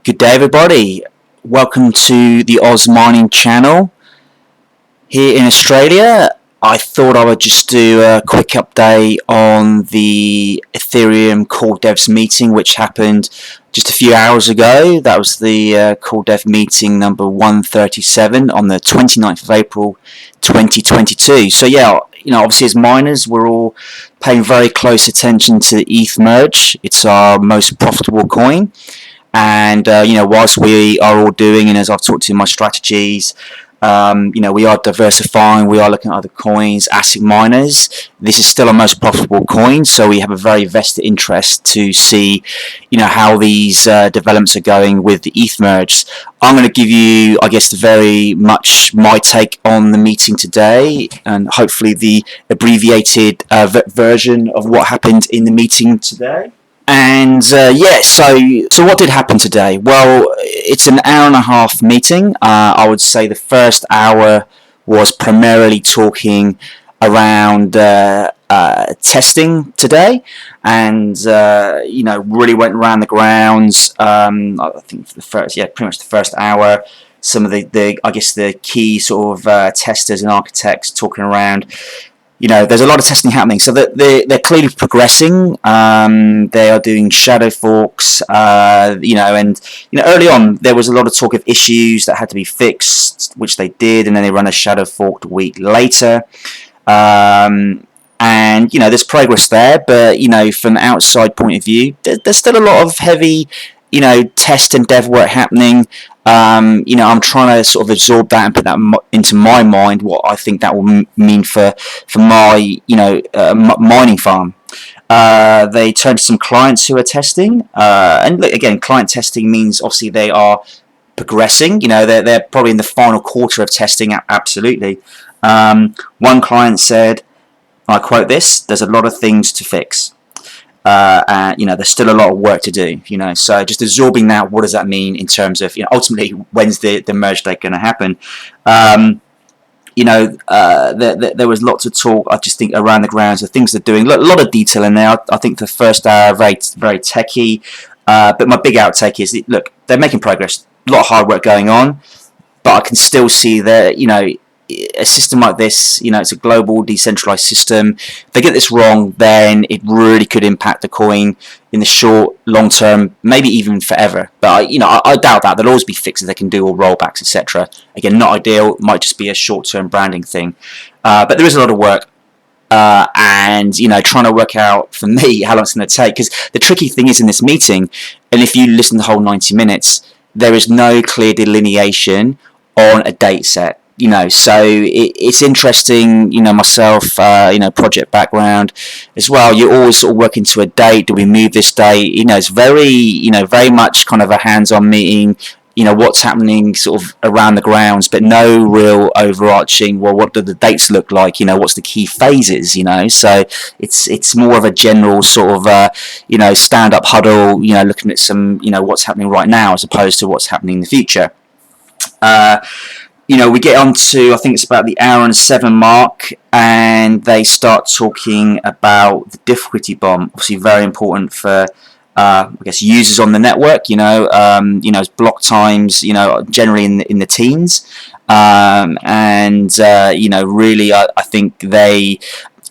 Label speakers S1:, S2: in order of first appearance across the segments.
S1: Good day, everybody. Welcome to the Oz Mining channel. Here in Australia, I thought I would just do a quick update on the Ethereum Core Devs meeting, which happened just a few hours ago. That was the Core Dev meeting number 137 on the 29th of April 2022. So yeah, obviously as miners, we're all paying very close attention to the ETH merge. It's our most profitable coin. And whilst we are all doing, and as I've talked to in my strategies, we are diversifying, we are looking at other coins, ASIC miners. This is still our most profitable coin, so we have a very vested interest to see, how these developments are going with the ETH merge. I'm going to give you, I guess, very much my take on the meeting today, and hopefully the abbreviated version of what happened in the meeting today. And so what did happen today? Well, it's an hour and a half meeting. I would say the first hour was primarily talking around testing today, and really went around the grounds. I think pretty much the first hour. Some of the key sort of testers and architects talking around. There's a lot of testing happening, so they're clearly progressing. They are doing shadow forks, and early on there was a lot of talk of issues that had to be fixed, which they did, and then they run a shadow forked a week later. And there's progress there, but from an outside point of view, there's still a lot of heavy, test and dev work happening. I'm trying to sort of absorb that and put that into my mind, what I think that will mean for my, mining farm. They turned to some clients who are testing, and look, again, client testing means obviously they are progressing. They're probably in the final quarter of testing, absolutely. One client said, I quote this, "There's a lot of things to fix." There's still a lot of work to do, so just absorbing that, what does that mean in terms of, ultimately, when's the merge date going to happen? There was lots of talk, I just think, around the grounds of things they're doing, a lot of detail in there. I think the first hour, very, very techy, but my big outtake is, look, they're making progress, a lot of hard work going on, but I can still see that, a system like this, it's a global decentralized system. If they get this wrong, then it really could impact the coin in the short, long term, maybe even forever. But I doubt that. There'll always be fixes they can do, or rollbacks, etc. Again, not ideal. Might just be a short-term branding thing. But there is a lot of work. And trying to work out for me how long it's going to take, because the tricky thing is in this meeting, and if you listen to the whole 90 minutes, there is no clear delineation on a date set. So it's interesting, myself, project background as well. You're always sort of working to a date. Do we move this date? It's very, very much kind of a hands-on meeting, what's happening sort of around the grounds, but no real overarching, well, what do the dates look like? What's the key phases, so it's more of a general sort of, stand-up huddle, looking at some, what's happening right now as opposed to what's happening in the future. We get on to, I think it's about the hour and 7 mark, and they start talking about the difficulty bomb. Obviously, very important for, I guess, users on the network. Block times, generally in the teens, really, I think they.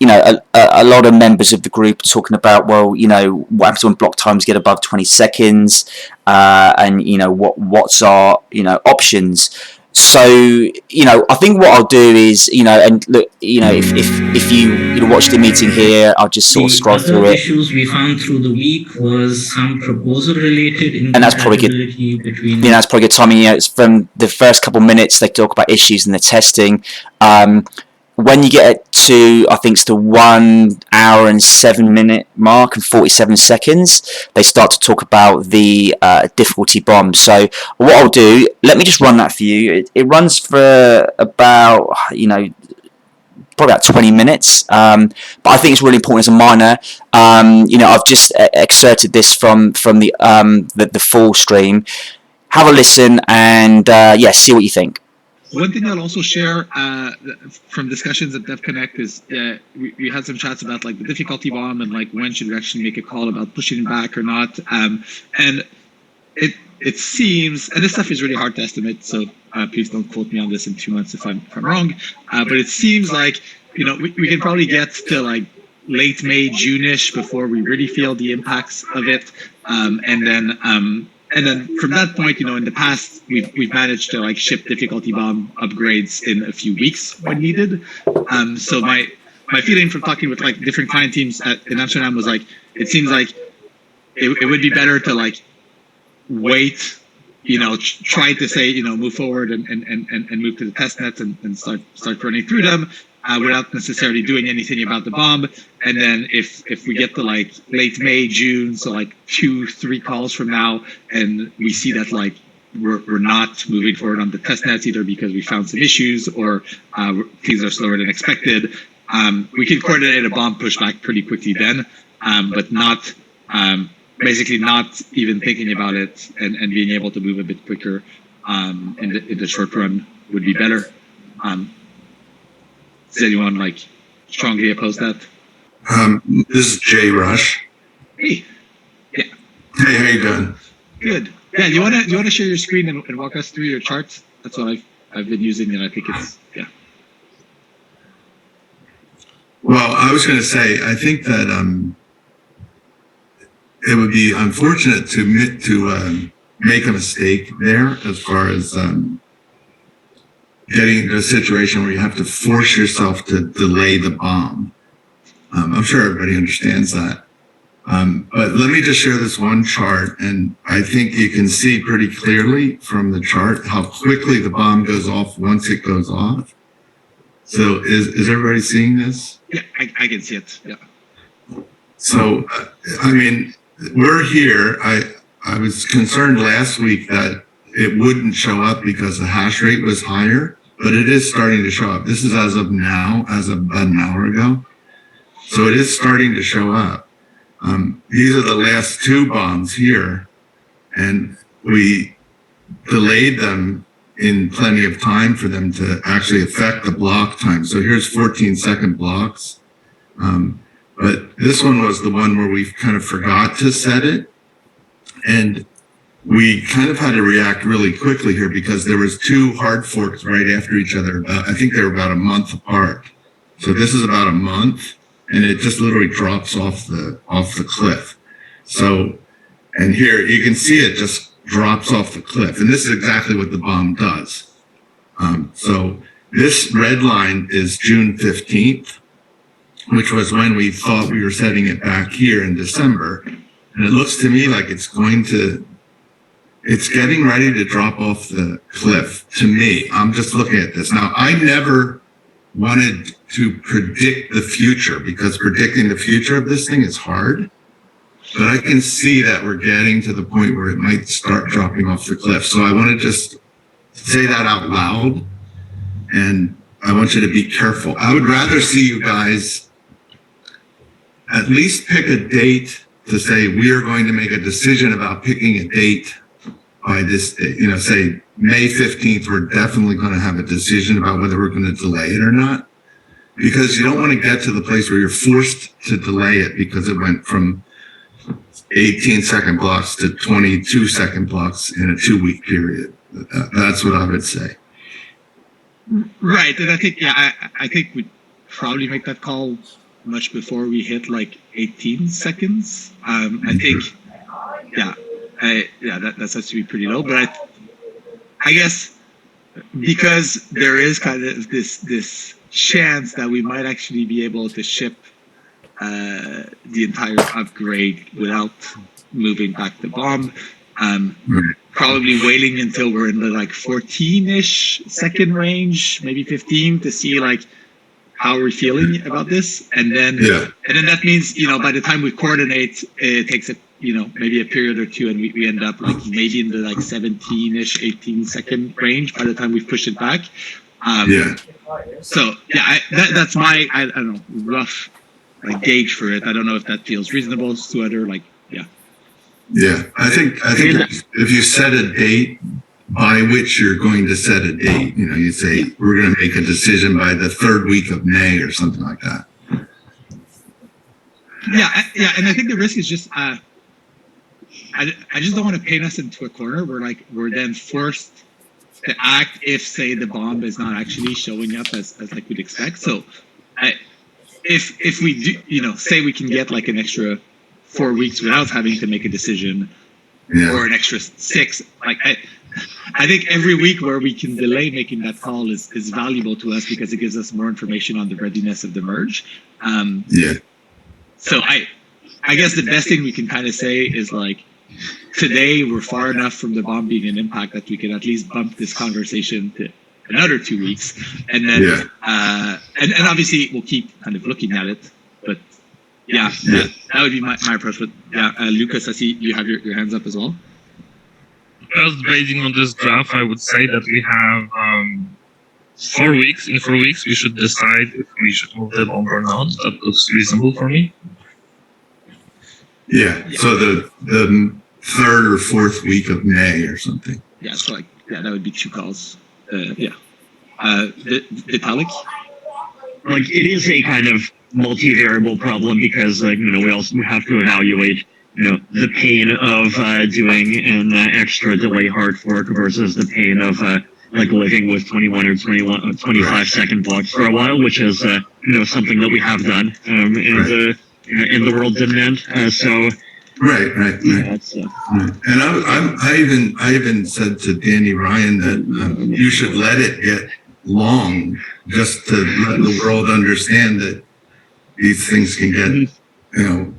S1: A lot of members of the group are talking about, well, what happens when block times get above 20 seconds, and what's our options. So I think what I'll do is and look, if you watch the meeting here, I'll just sort of scroll through it.
S2: Issues we found through the week was some proposal related,
S1: and that's probably good. That's probably good timing. It's from the first couple minutes they talk about issues in the testing. When you get to, I think it's the 1 hour and 7 minute mark and 47 seconds, they start to talk about the difficulty bomb. So what I'll do, let me just run that for you. It runs for about, probably about 20 minutes. But I think it's really important as a miner. I've just excerpted this from the full stream. Have a listen and see what you think.
S3: One thing I'll also share from discussions at DevConnect is we had some chats about like the difficulty bomb and like when should we actually make a call about pushing it back or not. And it seems, and this stuff is really hard to estimate, so please don't quote me on this in 2 months if I'm wrong. But it seems like we can probably get to like late May, June-ish before we really feel the impacts of it, and then from that point, in the past we've managed to like ship difficulty bomb upgrades in a few weeks when needed. So my feeling from talking with like different client teams in Amsterdam was like it seems like it would be better to like wait, try to say, move forward and move to the test nets and start running through them without necessarily doing anything about the bomb. And then if we get to like late May, June, so like 2-3 calls from now, and we see that like we're not moving forward on the test nets either because we found some issues or things are slower than expected, we can coordinate a bomb pushback pretty quickly then, but not basically not even thinking about it and being able to move a bit quicker in the short run would be better. Does anyone like strongly oppose that?
S4: This is Jay Rush.
S3: Hey. Yeah.
S4: Hey, how you doing?
S3: Good. Yeah, you wanna share your screen and walk us through your charts? That's what I've been using, and I think it's
S4: Well, I was going to say, I think that it would be unfortunate to make a mistake there as far as getting into a situation where you have to force yourself to delay the bomb. I'm sure everybody understands that. But let me just share this one chart, and I think you can see pretty clearly from the chart how quickly the bomb goes off once it goes off. So is everybody seeing this?
S3: Yeah, I can see it. Yeah.
S4: So, I mean, we're here. I was concerned last week that it wouldn't show up because the hash rate was higher, but it is starting to show up. This is as of now, as of about an hour ago. So it is starting to show up. These are the last 2 bombs here, and we delayed them in plenty of time for them to actually affect the block time. So here's 14-second blocks. But this one was the one where we kind of forgot to set it. And we kind of had to react really quickly here because there was 2 hard forks right after each other. I think they were about a month apart. So this is about a month, and it just literally drops off the cliff. So, and here you can see it just drops off the cliff. And this is exactly what the bomb does. So this red line is June 15th, which was when we thought we were setting it back here in December. And it looks to me like it's getting ready to drop off the cliff to me. I'm just looking at this. Now, I never wanted to predict the future because predicting the future of this thing is hard. But I can see that we're getting to the point where it might start dropping off the cliff. So I want to just say that out loud, and I want you to be careful. I would rather see you guys at least pick a date to say we are going to make a decision about picking a date by this, say May 15th, we're definitely going to have a decision about whether we're going to delay it or not. Because you don't want to get to the place where you're forced to delay it because it went from 18-second blocks to 22-second blocks in a 2-week period. That's what I would say.
S3: Right, and I think I think we'd probably make that call much before we hit like 18 seconds. I think, that has to be pretty low. But I guess because there is kind of this chance that we might actually be able to ship the entire upgrade without moving back the bomb. Probably waiting until we're in the like 14-ish second range, maybe 15, to see like how we're feeling about this, and then that means by the time we coordinate, it takes maybe a period or 2, and we end up like maybe in the like 17-ish, 18-second range by the time we've pushed it back. So that's my I don't know, rough like gauge for it. I don't know if that feels reasonable to other
S4: I think if you set a date by which you're going to set a date, you say we're going to make a decision by the 3rd week of May or something like that.
S3: And I think the risk is just I just don't want to paint us into a corner where like we're then forced to act if, say, the bomb is not actually showing up as like we'd expect. So, if we do, say we can get like an extra 4 weeks without having to make a decision, or an extra 6, like I think every week where we can delay making that call is valuable to us because it gives us more information on the readiness of the merge. So I guess the best thing we can kind of say is like, today we're far enough from the bomb being an impact that we can at least bump this conversation to another 2 weeks, and then and obviously we'll keep kind of looking at it. But that would be my approach. But Lucas, I see you have your hands up as well.
S5: Just basing on this graph, I would say that we have 4 weeks. In 4 weeks, we should decide if we should move the bomb or not. That looks reasonable for me.
S4: So the 3rd or 4th week of May or something.
S3: So that would be 2 calls. Vitalik?
S6: Like, it is a kind of multi-variable problem because, like, we also have to evaluate, the pain of doing an extra delay hard fork versus the pain of like living with 21 or 25 second blocks for a while, which is something that we have done in the world demand.
S4: Right. And I even said to Danny Ryan that you should let it get long, just to let the world understand that these things can get, to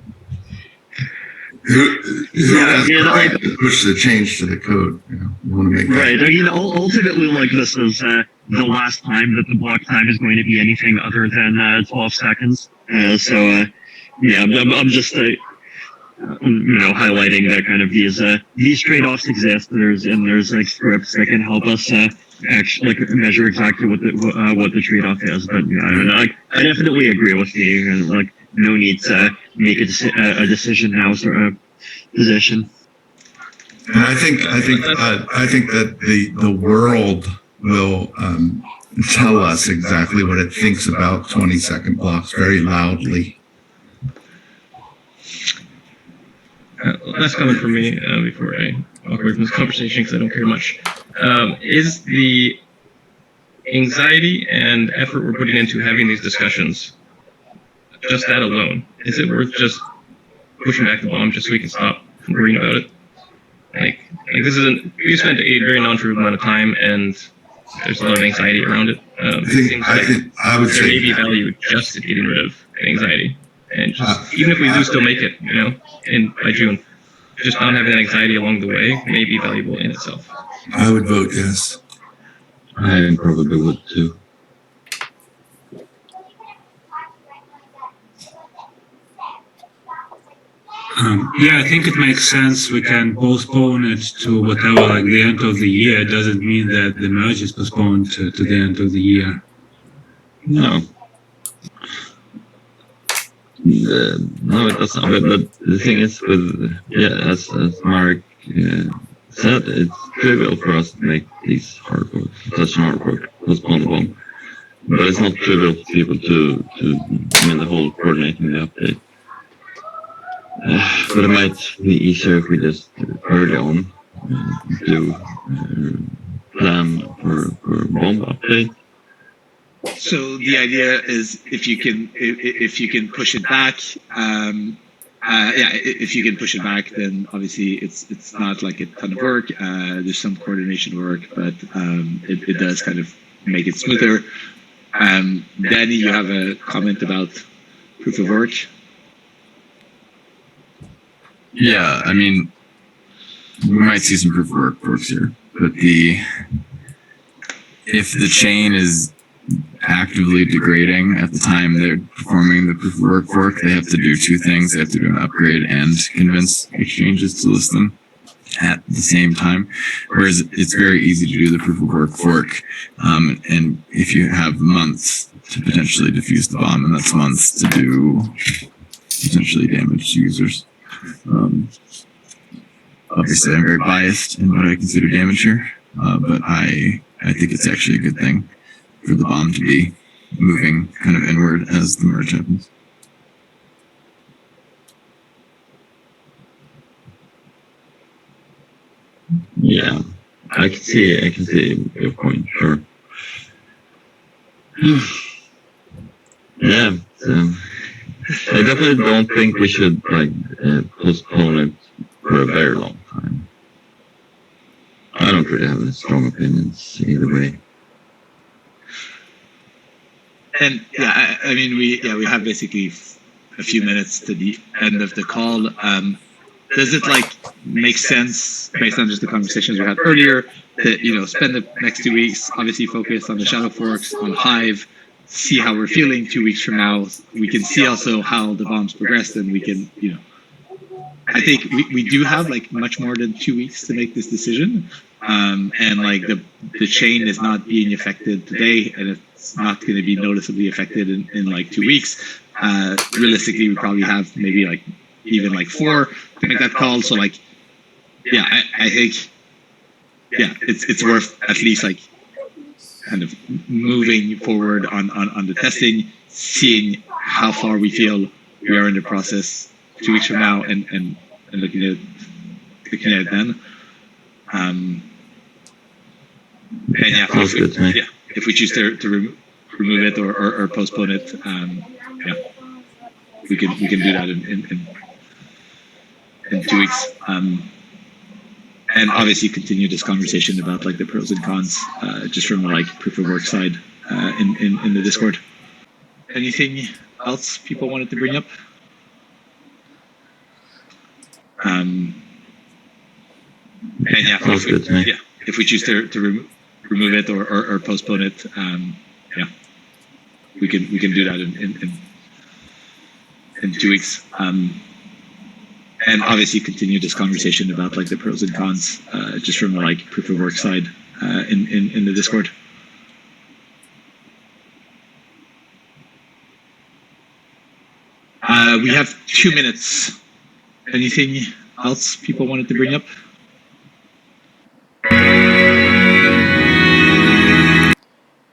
S4: push the change to the code. You want to make
S6: right. Ultimately, like, this is the last time that the block time is going to be anything other than 12 seconds. I'm just highlighting that kind of these trade-offs exist. There's like scripts that can help us actually measure exactly what the trade-off is. But I definitely agree with you. Like, no need to make a decision now sort of position.
S4: And I think that the world will tell us exactly what it thinks about 20-second blocks very loudly.
S7: Last comment from me before I walk away from this conversation because I don't care much. Is the anxiety and effort we're putting into having these discussions, just that alone, is it worth just pushing back the bomb just so we can stop worrying about it? Like this isn't. We spent a very non-trivial amount of time, and there's a lot of anxiety around it.
S4: I would say
S7: there may be value just in getting rid of anxiety. And just, even if we do still make it, by June, just not having that anxiety along the way may be valuable in itself.
S4: I would vote yes.
S8: I probably would too.
S9: I think it makes sense. We can postpone it to whatever, like the end of the year. It doesn't mean that the merge is postponed to the end of the year.
S8: No. No, it doesn't. But the thing is, as Mark said, it's trivial for us to make these hard work, such an hard work, postpone the bomb. But it's not trivial for people to the whole coordinating the update. But it might be easier if we just early on do plan for bomb update.
S3: So the idea is if you can push it back, if you can push it back, then obviously it's not like a ton of work. There's some coordination work, but it does kind of make it smoother. Danny, you have a comment about proof of work?
S10: Yeah, I mean, we might see some proof of work works here, but if the chain is actively degrading at the time they're performing the proof of work fork, they have to do 2 things. They have to do an upgrade and convince exchanges to list them at the same time. Whereas it's very easy to do the proof of work fork. And if you have months to potentially defuse the bomb, and that's months to do potentially damage to users. Obviously, I'm very biased in what I consider damage here, but I think it's actually a good thing for the bomb to be moving kind of inward as the merge happens.
S8: Yeah, I can see your point. Sure. Yeah. So I definitely don't think we should postpone it for a very long time. I don't really have any strong opinions either way.
S3: And yeah, I mean, we have basically a few minutes to the end of the call. Does it like make sense based on just the conversations we had earlier to spend the next 2 weeks obviously focus on the shadow forks, on Hive, see how we're feeling 2 weeks from now. We can see also how the bombs progressed, and we can I think we do have like much more than 2 weeks to make this decision. And like the chain is not being affected today, and it's not going to be noticeably affected in like 2 weeks. Realistically, we probably have maybe like even like 4 to make that call. So like, yeah, I think, yeah, it's worth at least like kind of moving forward on the testing, seeing how far we feel we are in the process 2 weeks from now, and looking at it then. And yeah, if we choose to remove it or postpone it, yeah, we can do that in 2 weeks. And obviously continue this conversation about like the pros and cons, just from like proof of work side, in the Discord. Anything else people wanted to bring up? And yeah, if we choose to remove it or postpone it, yeah, we can do that in 2 weeks. And obviously continue this conversation about like the pros and cons, just from like proof of work side, in the Discord. We have 2 minutes. Anything else people wanted to bring up?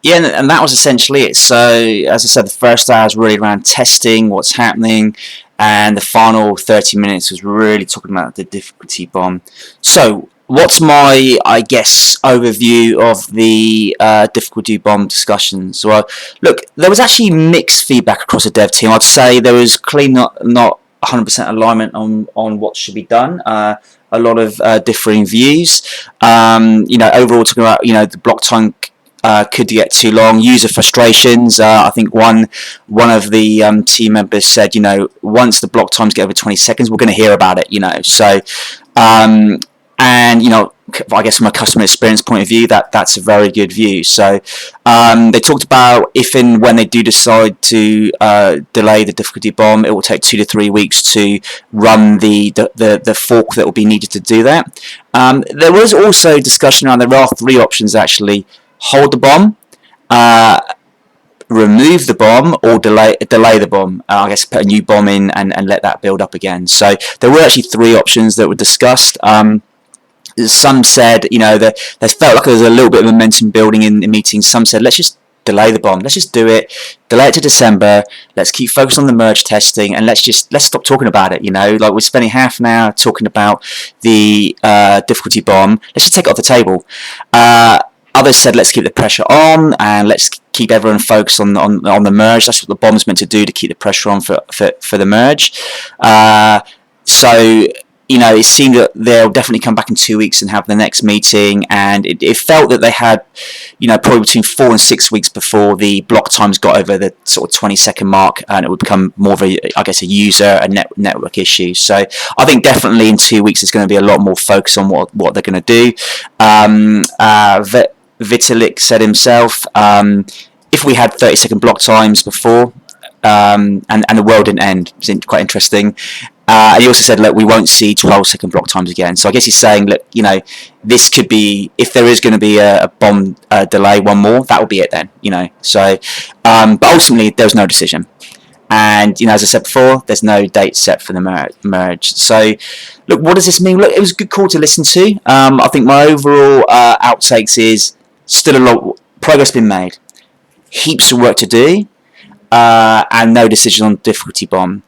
S1: Yeah, and that was essentially it. So, as I said, the first hour was really around testing what's happening, and the final 30 minutes was really talking about the difficulty bomb. So, what's my, I guess, overview of the difficulty bomb discussions? Well, look, there was actually mixed feedback across the dev team. I'd say there was clearly not 100% alignment on what should be done. A lot of differing views. Overall talking about the block time could get too long. User frustrations. I think one of the team members said, once the block times get over 20 seconds, we're going to hear about it. So, and I guess from a customer experience point of view, that's a very good view. So they talked about if and when they do decide to delay the difficulty bomb, it will take 2 to 3 weeks to run the fork that will be needed to do that. There was also discussion around there are 3 options actually: hold the bomb, remove the bomb, or delay the bomb. I guess put a new bomb in and let that build up again. So there were actually 3 options that were discussed. Some said, that they felt like there was a little bit of momentum building in the meetings. Some said, let's just delay the bomb. Let's just do it. Delay it to December. Let's keep focused on the merge testing, and let's stop talking about it. Like we're spending half an hour talking about the difficulty bomb. Let's just take it off the table. Others said, let's keep the pressure on, and let's keep everyone focused on the merge. That's what the bomb's meant to do, to keep the pressure on for the merge. So it seemed that they'll definitely come back in 2 weeks and have the next meeting, and it felt that they had, probably between 4 and 6 weeks before the block times got over the sort of 20-second mark, and it would become more of a user and network issue. So I think definitely in 2 weeks there's going to be a lot more focus on what they're going to do. Vitalik said himself, if we had 30-second block times before, and the world didn't end, it's quite interesting. And he also said, look, we won't see 12-second block times again. So I guess he's saying, look, this could be, if there is going to be a bomb delay, one more, that will be it then, So, but ultimately, there was no decision. And, as I said before, there's no date set for the merge. So, look, what does this mean? Look, it was a good call to listen to. I think my overall outtakes is still a lot progress been made. Heaps of work to do, and no decision on difficulty bomb.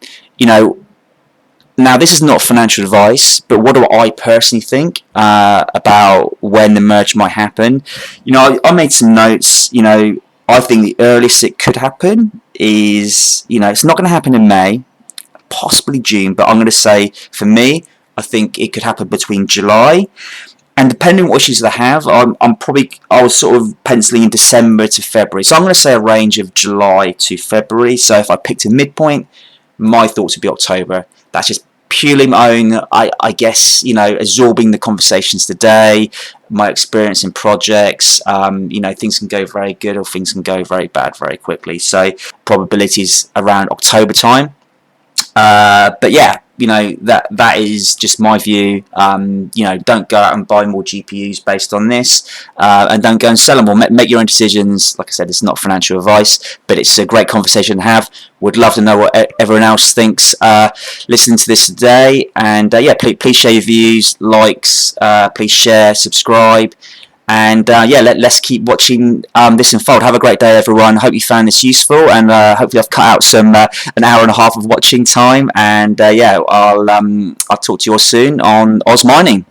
S1: Now, this is not financial advice, but what do I personally think about when the merge might happen? I made some notes. I think the earliest it could happen is, it's not going to happen in May, possibly June, but I'm going to say, for me, I think it could happen between July. And depending on what issues I have, I was sort of penciling in December to February. So I'm going to say a range of July to February. So if I picked a midpoint, my thoughts would be October. That's just purely my own, I guess, absorbing the conversations today, my experience in projects. Things can go very good or things can go very bad very quickly. So probabilities around October time. But yeah, that is just my view. Don't go out and buy more GPUs based on this, and don't go and sell them, or make your own decisions. Like I said, it's not financial advice, but it's a great conversation to have. Would love to know what everyone else thinks listening to this today. And yeah, please share your views, likes, please share, subscribe. And yeah, let's keep watching this unfold. Have a great day, everyone. Hope you found this useful, and hopefully I've cut out some an hour and a half of watching time. And yeah, I'll talk to you all soon on Oz Mining.